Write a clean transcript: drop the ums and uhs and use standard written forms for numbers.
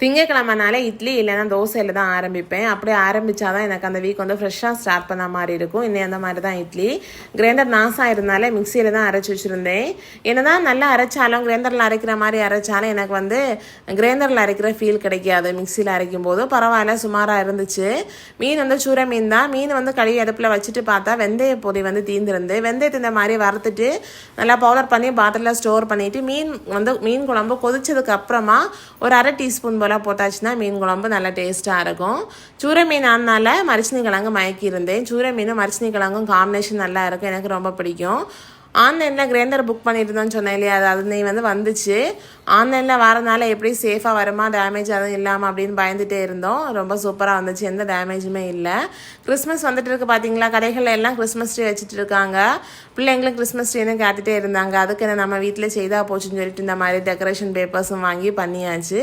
திங்கக்கிழமைனாலே இட்லி இல்லைன்னா தோசையில் தான் ஆரம்பிப்பேன். அப்படியே ஆரம்பித்தாதான் எனக்கு அந்த வீக் வந்து ஃப்ரெஷ்ஷாக ஸ்டார்ட் பண்ண மாதிரி இருக்கும். இன்னும் அந்த மாதிரி தான் இட்லி. கிரைண்டர் நாசாக இருந்தாலே மிக்சியில் தான் அரைச்சி வச்சுருந்தேன். என்ன தான் நல்லா அரைச்சாலும் கிரைண்டரில் அரைக்கிற மாதிரி அரைச்சாலும் எனக்கு வந்து கிரைண்டரில் அரைக்கிற ஃபீல் கிடைக்காது. மிக்சியில் அரைக்கும் போது பரவாயில்ல, சுமாராக இருந்துச்சு. மீன் வந்து சூரை மீன் தான். மீன் வந்து கழுவி அடுப்பில் வச்சுட்டு பார்த்தா வெந்தய பொடி வந்து தீர்ந்துருந்து, வெந்தயத்தை இந்த மாதிரி வறுத்துட்டு நல்லா பவுடர் பண்ணி பாட்டிலில் ஸ்டோர் பண்ணிவிட்டு மீன் குழம்பு கொதிச்சதுக்கு அப்புறமா ஒரு அரை டீஸ்பூன் போட்டாச்சுன்னா மீன் குழம்பு நல்லா டேஸ்ட்டாக இருக்கும். சூரை மீன் ஆனால மரிச்சினி கிழங்கு மயக்கி இருந்தேன். சூரை மீனும் மரிச்சினி கிழங்கும் காம்பினேஷன் நல்லா இருக்கும், எனக்கு ரொம்ப பிடிக்கும். ஆன்லைனில் கிரைண்டர் புக் பண்ணியிருந்தோன்னு சொன்னேன் இல்லையா, அது நீ வந்துச்சு. ஆன்லைனில் வரனால எப்படி சேஃபாக வருமா, டேமேஜ் அதுவும் இல்லாமல் அப்படின்னு பயந்துகிட்டே இருந்தோம். ரொம்ப சூப்பராக வந்துச்சு, எந்த டேமேஜுமே இல்லை. கிறிஸ்மஸ் வந்துட்டு இருக்கு பார்த்தீங்களா, கடைகளில் எல்லாம் கிறிஸ்மஸ் ட்ரீ வச்சுட்டு இருக்காங்க. பிள்ளைங்களும் கிறிஸ்மஸ் ட்ரீன்னு கேட்டுகிட்டே இருந்தாங்க. அதுக்கு நம்ம வீட்டில் செய்தா போச்சுன்னு சொல்லிட்டு இந்த மாதிரி டெக்கரேஷன் பேப்பர்ஸும் வாங்கி பண்ணியாச்சு.